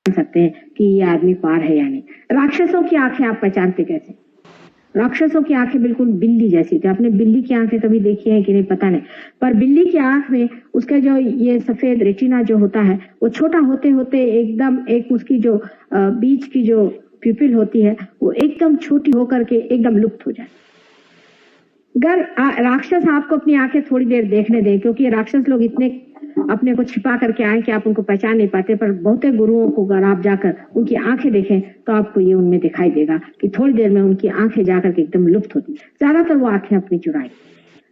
सकते हैं कि ये आदमी पार है या नहीं। राक्षसों की आंखें आप पहचानते कैसे? राक्षसों की आंखें बिल्कुल बिल्ली जैसी थी। आपने बिल्ली की आंखें कभी देखी है कि नहीं पता नहीं, पर बिल्ली की आंख में उसका जो ये सफेद रेटिना जो होता है वो छोटा होते होते एकदम एक उसकी जो बीच की जो प्यूपिल होती है वो एकदम छोटी होकर के एकदम लुप्त हो जाए। अगर राक्षस आपको अपनी आंखें थोड़ी देर देखने दें, क्योंकि राक्षस लोग इतने अपने को छिपा करके आए कि आप उनको पहचान नहीं पाते, पर बहुते गुरुओं को अगर आप जाकर उनकी आंखें देखें तो आपको ये उनमें दिखाई देगा कि थोड़ी देर में उनकी आंखें जाकर के एकदम लुप्त होती। ज्यादातर वो आंखें अपनी चुराई।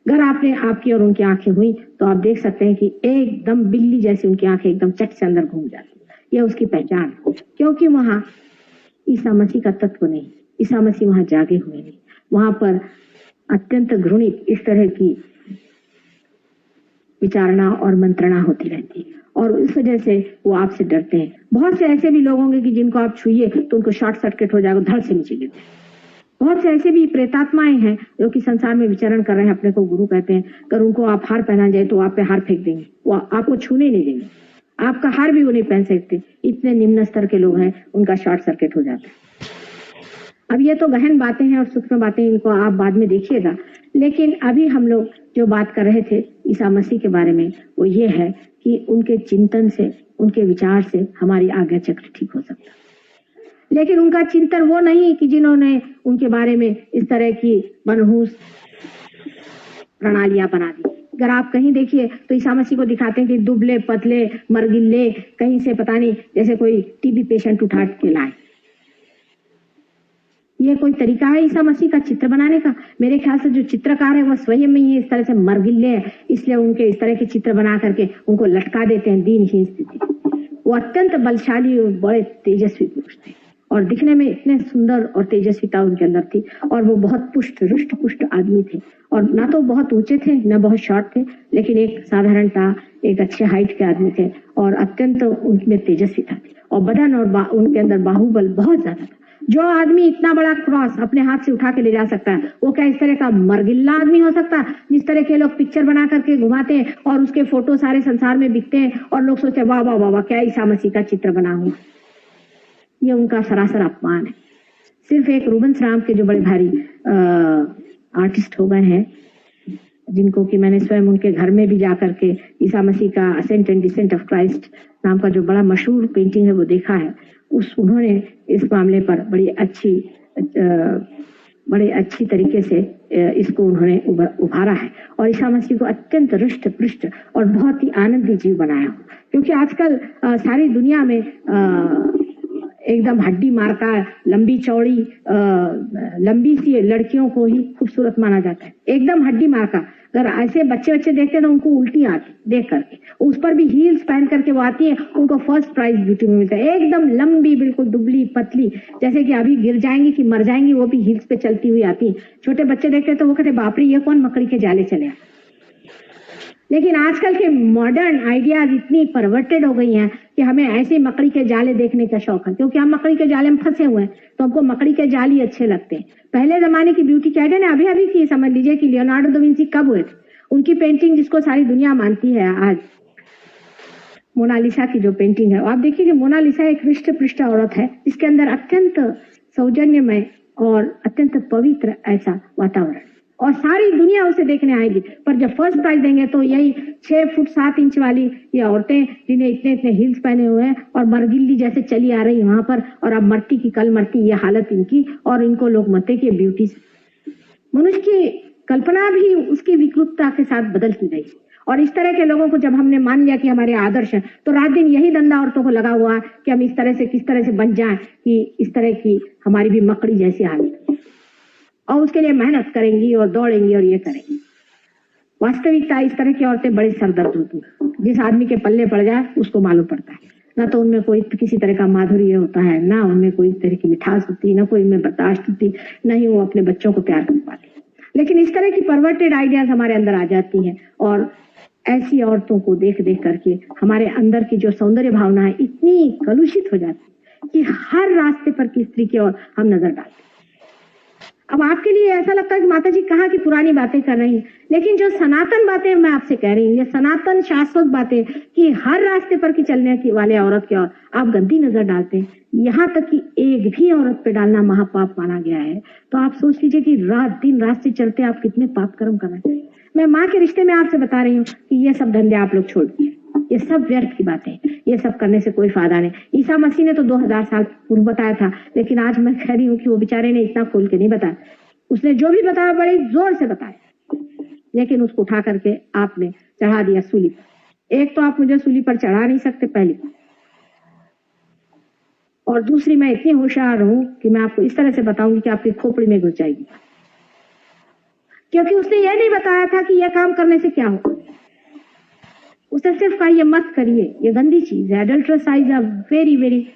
अगर आपने आपकी और उनकी आंखें हुई तो आप देख सकते हैं कि एकदम बिल्ली जैसी उनकी आंखें एकदम चट से अंदर घूम जाती। यह उसकी पहचान, क्योंकि वहां ईसा मसीह का तत्व नहीं, ईसा मसीह वहां जागे हुए नहीं। वहां पर अत्यंत घृणित इस तरह की विचारणा और मंत्रणा होती रहती है, और इस वजह से वो आपसे डरते हैं। बहुत से ऐसे भी लोग होंगे कि जिनको आप छुइए तो उनको शॉर्ट सर्किट हो जाएगा, धड़ से नीचे गिरते हैं। बहुत से ऐसे भी प्रेतात्माएं हैं जो कि संसार में विचरण कर रहे हैं, अपने को गुरु कहते हैं। अगर उनको आप हार पहना जाए तो आप पे हार फेंक देंगे, वो आपको छूने नहीं देंगे, आपका हार भी वो नहीं पहन सकते। इतने निम्न स्तर के लोग हैं, उनका शॉर्ट सर्किट हो जाता है। अब ये तो गहन बातें हैं और सूक्ष्म बातें, इनको आप बाद में देखिएगा। लेकिन अभी हम लोग जो बात कर रहे थे ईसा मसीह के बारे में, वो ये है कि उनके चिंतन से, उनके विचार से हमारी आज्ञा चक्र ठीक हो सकता है। लेकिन उनका चिंतन वो नहीं कि जिन्होंने उनके बारे में इस तरह की मनहूस प्रणालियां बना दी। अगर आप कहीं देखिए तो ईसा मसीह को दिखाते हैं कि दुबले पतले मरगिल्ले, कहीं से पता नहीं जैसे कोई टीबी पेशेंट उठा के लाए। ये कोई तरीका है ईसा मसीह का चित्र बनाने का? मेरे ख्याल से जो चित्रकार है वो स्वयं में ही इस तरह से मरगिल्ले हैं, इसलिए उनके इस तरह के चित्र बना करके उनको लटका देते हैं दीनहीन स्थिति। वो अत्यंत बलशाली और बड़े तेजस्वी पुरुष थे, और दिखने में इतने सुंदर और तेजस्विता उनके अंदर थी, और वो बहुत पुष्ट रुष्ट पुष्ट आदमी थे, और ना तो बहुत ऊंचे थे न बहुत शॉर्ट थे, लेकिन एक साधारणता, एक अच्छे हाइट के आदमी थे, और अत्यंत उनमें तेजस्विता थी, और बदन और उनके अंदर बाहुबल बहुत ज्यादा था। जो आदमी इतना बड़ा क्रॉस अपने हाथ से उठा के ले जा सकता है, वो क्या इस तरह का मरगिल्ला आदमी हो सकता है? जिस तरह के लोग पिक्चर बना करके घुमाते हैं और उसके फोटो सारे संसार में बिकते हैं, और लोग सोचते हैं वाह वाह वाह वाह, क्या ईसा मसीह का चित्र बना हुआ। ये उनका सरासर अपमान है। सिर्फ एक रूबेंस राम के जो बड़े भारी आर्टिस्ट हो गए हैं, जिनको कि मैंने स्वयं उनके घर में भी जाकर के ईसा मसीह का ascent and descent of Christ नाम का जो बड़ा मशहूर पेंटिंग है वो देखा है। उन्होंने इस मामले पर बड़े अच्छी तरीके से इसको उन्होंने उभारा है, और ईसा मसीह को अत्यंत रुष्ट पृष्ठ और बहुत ही आनंदी जीव बनाया। क्योंकि आजकल सारी दुनिया में एकदम हड्डी मारका, लंबी चौड़ी, लंबी सी लड़कियों को ही खूबसूरत माना जाता है, एकदम हड्डी मारका। अगर ऐसे बच्चे देखते हैं तो उनको उल्टी आती देख करके, उस पर भी हील्स पहन करके वो आती है, उनको फर्स्ट प्राइज ब्यूटी में मिलता है। एकदम लंबी, बिल्कुल दुबली पतली, जैसे कि अभी गिर जाएंगी कि मर जाएंगी, वो भी हील्स पे चलती हुई आती है। छोटे बच्चे देखते हैं तो वो कहते बाप रे, ये कौन मकड़ी के जाले चले। लेकिन आजकल के मॉडर्न आइडियाज इतनी परवर्टेड हो गई हैं कि हमें ऐसे मकड़ी के जाले देखने का शौक है, क्योंकि हम मकड़ी के जाले में फंसे हुए हैं, तो हमको मकड़ी के जाल ही अच्छे लगते हैं। पहले जमाने की ब्यूटी क्या है, अभी की समझ लीजिए कि लियोनार्डो दा विंची कब हुए थे। उनकी पेंटिंग जिसको सारी दुनिया मानती है आज, मोनालिसा की जो पेंटिंग है, आप देखिए कि मोनालिसा एक हृष्ट पृष्ठ औरत है, इसके अंदर अत्यंत सौजन्यमय और अत्यंत पवित्र ऐसा वातावरण, और सारी दुनिया उसे देखने आएगी। पर जब फर्स्ट प्राइज देंगे तो यही 6 फुट 7 इंच वाली ये औरतें, जिन्हें इतने हिल्स पहने हुए हैं और मरगिल्ली जैसे चली आ रही वहां पर, और अब मरती की कल मरती, ये हालत इनकी, और इनको लोग मरते की ब्यूटी से। मनुष्य की कल्पना भी उसकी विकृतता के साथ बदलती गई, और इस तरह के लोगों को जब हमने मान लिया कि हमारे आदर्श हैं, तो रात दिन यही धंधा औरतों को लगा हुआ है कि हम इस तरह से किस तरह से बन जाएं कि इस तरह की हमारी भी मकड़ी जैसी हालत, और उसके लिए मेहनत करेंगी और दौड़ेंगी और ये करेंगी। वास्तविकता इस तरह की औरतें बड़ी सरदर्द होती हैं। जिस आदमी के पल्ले पड़ जाए उसको मालूम पड़ता है, ना तो उनमें कोई किसी तरह का माधुर्य होता है, ना उनमें कोई तरह की मिठास होती, ना कोई उनमें बर्दाश्त होती, ना ही वो अपने बच्चों को प्यार कर पाती। लेकिन इस तरह की परवर्टेड आइडियाज हमारे अंदर आ जाती हैं, और ऐसी औरतों को देख देख करके हमारे अंदर की जो सौंदर्य भावना है इतनी कलुषित हो जाती है कि हर रास्ते पर की स्त्री की ओर हम नजर डालते हैं। अब आपके लिए ऐसा लगता है कि माता जी कहाँ की पुरानी बातें कर रही हैं, लेकिन जो सनातन बातें मैं आपसे कह रही हूँ, ये सनातन शाश्वत बातें कि हर रास्ते पर की चलने की वाले औरत की ओर आप गंदी नजर डालते हैं, यहाँ तक कि एक भी औरत पे डालना महापाप माना गया है। तो आप सोच लीजिए कि रात दिन रास्ते चलते आप कितने पाप कर्म कर रहे हैं। मैं माँ के रिश्ते में आपसे बता रही हूँ कि ये सब धंधे आप लोग छोड़ दीजिए, ये सब व्यर्थ की बातें, ये सब करने से कोई फायदा नहीं। ईसा मसीह ने तो 2000 साल पूर्व बताया था, लेकिन आज मैं कह रही हूँ कि वो बेचारे ने इतना खोल के नहीं बताया। उसने जो भी बताया बड़े जोर से बताया, लेकिन उसको उठा करके आपने चढ़ा दिया सूली पर। एक तो आप मुझे सूली पर चढ़ा नहीं सकते पहली, और दूसरी मैं इतनी होशियार हूं कि मैं आपको इस तरह से बताऊंगी कि आपकी खोपड़ी में घुस जाएगी, क्योंकि उसने ये नहीं बताया था कि यह काम करने से क्या होगा। उसने सिर्फ कहा ये मत करिए, ये गंदी चीज है, adulterous eyes are very very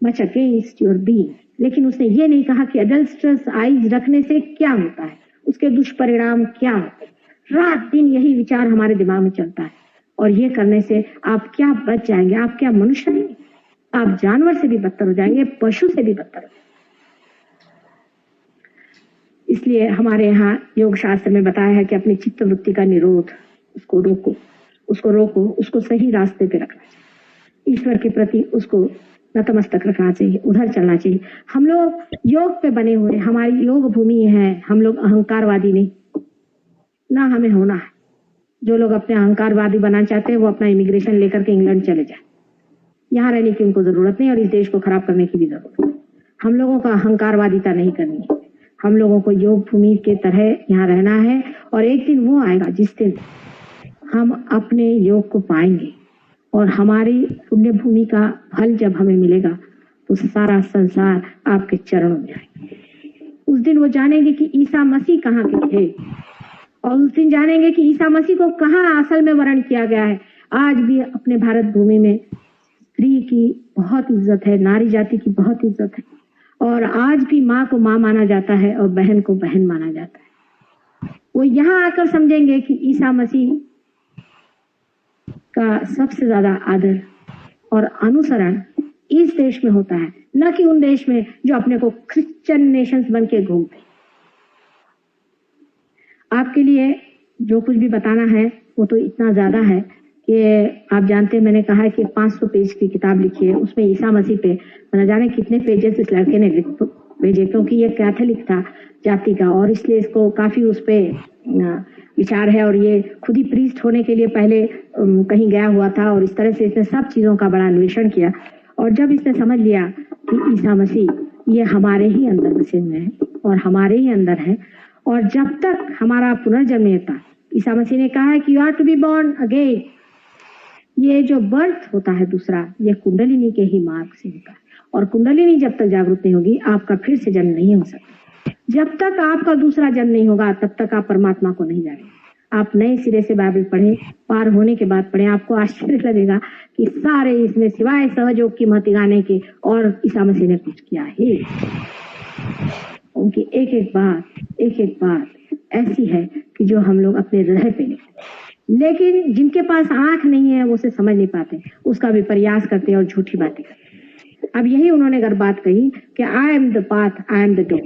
much against your being. लेकिन उसने ये नहीं कहा कि एडल्ट्रस आइज रखने से क्या होता है, उसके दुष्परिणाम क्या होते हैं। रात दिन यही विचार हमारे दिमाग में चलता है, और ये करने से आप क्या बच जाएंगे, आप क्या मनुष्य नहीं, आप जानवर से भी बदतर हो जाएंगे, पशु से भी बदतर हो जाएंगे। इसलिए हमारे यहाँ योग शास्त्र में बताया है कि अपनी चित्त वृत्ति का निरोध, उसको रोको, उसको सही रास्ते पे रखना चाहिए, ईश्वर के प्रति उसको नतमस्तक रखना चाहिए, उधर चलना चाहिए। हम लोग योग पे बने हुए, हमारी योग भूमि है, हम लोग अहंकारवादी नहीं ना हमें होना है। जो लोग अपने अहंकारवादी बनाना चाहते हैं वो अपना इमिग्रेशन लेकर के इंग्लैंड चले जाए, यहाँ रहने की उनको जरूरत नहीं और इस देश को खराब करने की भी जरूरत नहीं। हम लोगों का अहंकारवादिता नहीं करनी है, हम लोगों को योग भूमि के तरह यहाँ रहना है। और एक दिन वो आएगा जिस दिन हम अपने योग को पाएंगे और हमारी पुण्य भूमि का फल जब हमें मिलेगा तो सारा संसार आपके चरणों में आएगा। उस दिन वो जानेंगे कि ईसा मसीह कहाँ के थे, और उस दिन जानेंगे कि ईसा मसीह को कहाँ असल में वर्ण किया गया है। आज भी अपने भारत भूमि में स्त्री की बहुत इज्जत है, नारी जाति की बहुत इज्जत है, और आज भी माँ को माँ माना जाता है और बहन को बहन माना जाता है। वो यहाँ आकर समझेंगे कि ईसा मसीह का सबसे ज्यादा आदर और अनुसरण इस देश में होता है, न कि उन देश में जो अपने को क्रिश्चियन नेशंस बन के घूमते। आपके लिए जो कुछ भी बताना है वो तो इतना ज्यादा है कि आप जानते हैं, मैंने कहा है कि 500 पेज की किताब लिखी है, उसमें ईसा मसीह पे न जाने कितने पेजेस इस लड़के ने भेजे, क्योंकि ये कैथोलिक था जाति का और इसलिए इसको काफी उस पर विचार है। और ये खुद ही प्रीस्ट होने के लिए पहले कहीं गया हुआ था और इस तरह से इसने सब चीजों का बड़ा अन्वेषण किया। और जब इसने समझ लिया कि ईसा मसीह ये हमारे ही अंदर बसे हुए हैं और हमारे ही अंदर है, और जब तक हमारा पुनर्जन्म नहीं होता, ईसा मसीह ने कहा है कि you are to be born again. ये जो बर्थ होता है दूसरा, ये कुंडलिनी के ही मार्ग से होता है, और कुंडलिनी जब तक जागृत नहीं होगी आपका फिर से जन्म नहीं हो सकता। जब तक आपका दूसरा जन्म नहीं होगा तब तक आप परमात्मा को नहीं जानेंगे। आप नए सिरे से बाइबल पढ़ें, पार होने के बाद पढ़ें, आपको आश्चर्य लगेगा कि सारे इसमें सिवाय सहयोग की महती गाने के और ईसा मसीह ने कुछ किया है। उनकी एक एक बात ऐसी है कि जो हम लोग अपने हृदय पे लेते, लेकिन जिनके पास आंख नहीं है वो उसे समझ नहीं पाते, उसका भी प्रयास करते और झूठी बातें करते। अब यही उन्होंने अगर बात कही कि I am the path, I am the door,